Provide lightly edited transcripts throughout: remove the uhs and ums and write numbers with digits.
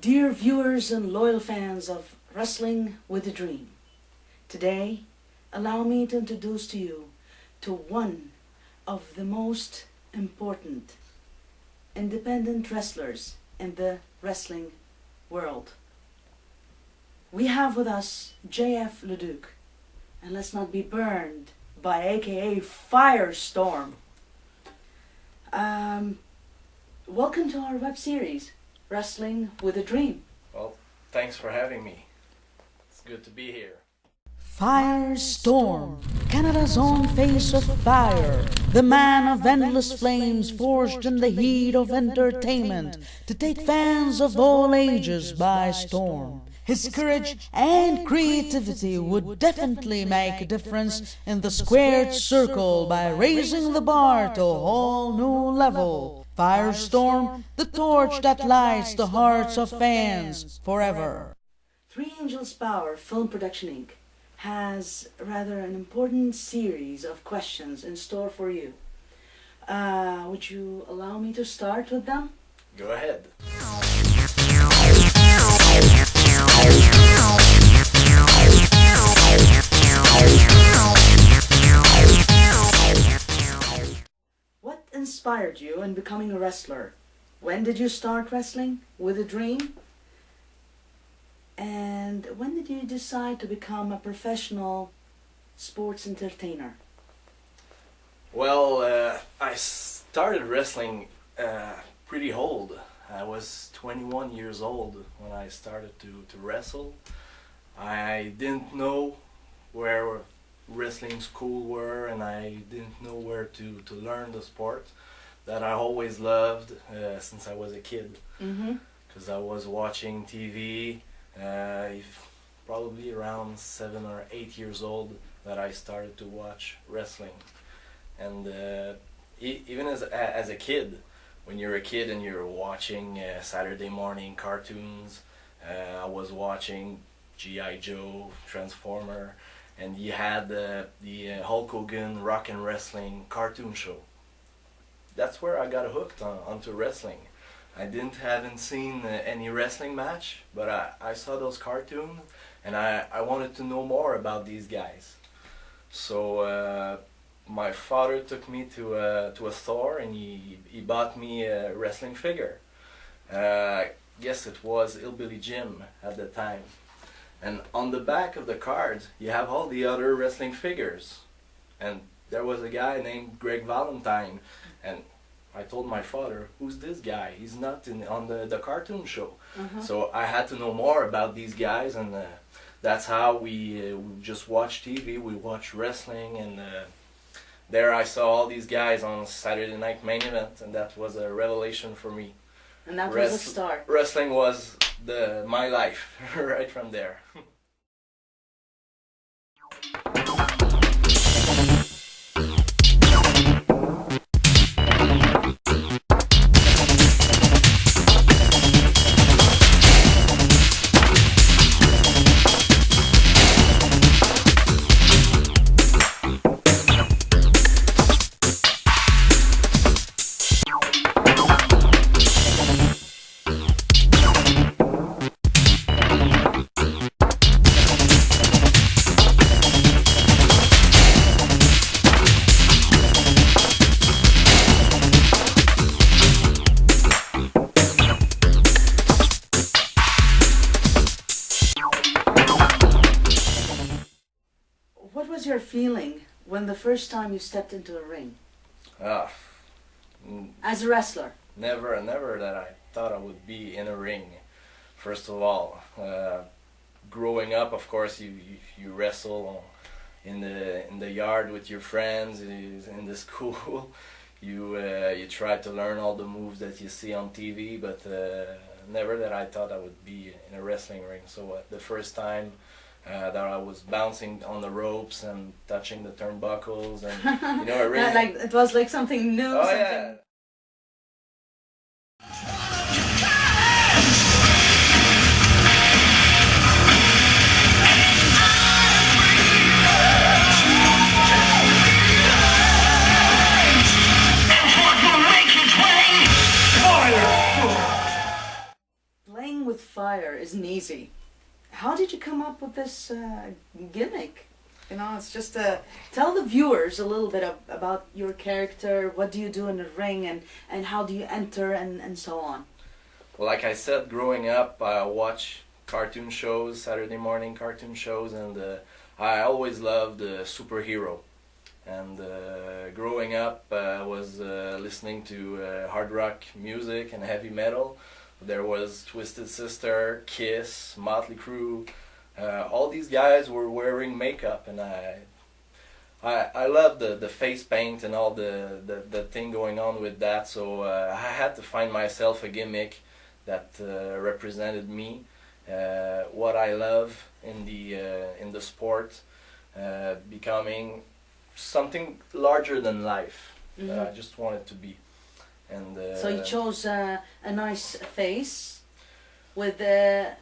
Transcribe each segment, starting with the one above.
Dear viewers and loyal fans of Wrestling with a Dream, today allow me to introduce to you to one of the most important independent wrestlers in the wrestling world. We have with us JF Leduc, and let's not be burned by aka Firestorm. Welcome to our web series, Wrestling with a Dream. Well, thanks for having me. It's good to be here. Firestorm, Canada's own face of fire, the man of endless flames forged in the heat of entertainment to take fans of all ages by storm. His courage and creativity would definitely make a difference in the squared circle by raising the bar to a whole new level. Firestorm, the torch that lights the hearts of fans forever. Three Angels Power Film Production Inc. has rather an important series of questions in store for you. Would you allow me to start with them? Go ahead. What inspired you in becoming a wrestler? When did you start wrestling with a dream? And when did you decide to become a professional sports entertainer? Well, I started wrestling pretty old. I was 21 years old when I started to wrestle. I didn't know where wrestling school were, and I didn't know where to learn the sport that I always loved since I was a kid. Because I was watching TV, probably around 7 or 8 years old that I started to watch wrestling. And even as a kid, when you're a kid and you're watching Saturday morning cartoons, I was watching G.I. Joe, Transformer, and you had the Hulk Hogan Rock and Wrestling cartoon show. That's where I got hooked onto wrestling. I haven't seen any wrestling match, but I saw those cartoons, and I wanted to know more about these guys. So my father took me to a store, and he bought me a wrestling figure. Guess it was Hillbilly Jim at the time. And on the back of the cards, you have all the other wrestling figures. And there was a guy named Greg Valentine, and I told my father, "Who's this guy? He's not on the cartoon show." So I had to know more about these guys, and that's how we just watch TV. We watch wrestling, and there I saw all these guys on Saturday Night Main Event, and that was a revelation for me. And that was a start. Wrestling was my life right from there. What was your feeling when the first time you stepped into a ring as a wrestler? Never that I thought I would be in a ring. First of all, growing up, of course, you wrestle in the yard with your friends, in the school. You try to learn all the moves that you see on TV, but never that I thought I would be in a wrestling ring. So the first time that I was bouncing on the ropes and touching the turnbuckles, and it really like it was like something new. Oh something... yeah. fire isn't easy. How did you come up with this gimmick? You know, it's just tell the viewers a little bit about your character. What do you do in the ring, and how do you enter, and so on. Well, like I said, growing up, I watch cartoon shows, Saturday morning cartoon shows, and I always loved superhero. And growing up, I was listening to hard rock music and heavy metal. There was Twisted Sister, Kiss, Motley Crue. All these guys were wearing makeup, and I loved the face paint and all the thing going on with that. So I had to find myself a gimmick that represented me, what I love in the sport, becoming something larger than life. I just wanted to be. And so you chose a nice face with the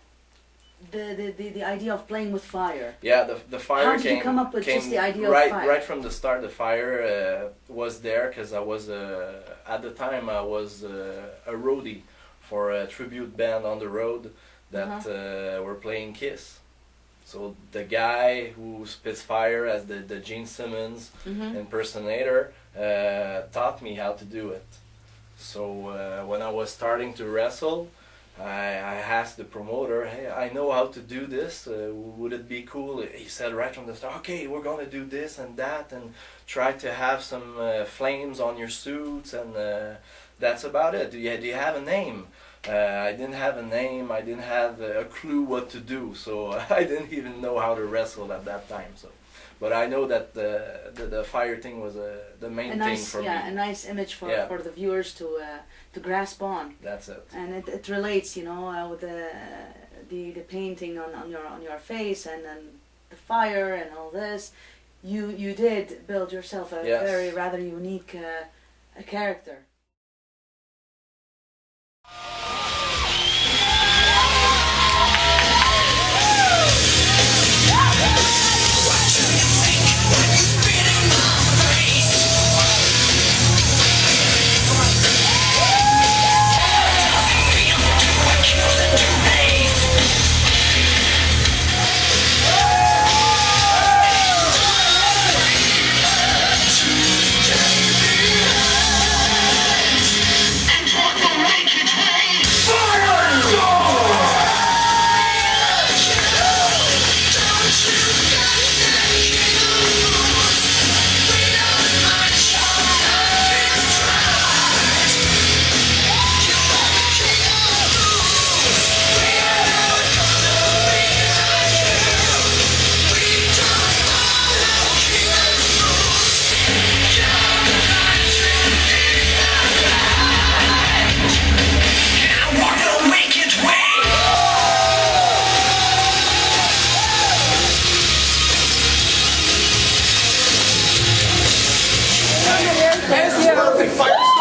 idea of playing with fire. Yeah, the fire How did you come up with just the idea of fire? Right from the start, the fire was there because I was at the time I was a roadie for a tribute band on the road that were playing Kiss. So the guy who spits fire as the Gene Simmons impersonator taught me how to do it. So when I was starting to wrestle, I asked the promoter, hey, I know how to do this, would it be cool? He said right from the start, okay, we're going to do this and that, and try to have some flames on your suits, and that's about it. Do you have a name? I didn't have a name, I didn't have a clue what to do, so I didn't even know how to wrestle at that time. So, but I know that the fire thing was the main thing for me. Yeah, a nice image for the viewers to grasp on. That's it. And it relates, you know, with the painting on your face, and then the fire and all this. You did build yourself a very rather unique a character. Firestorm.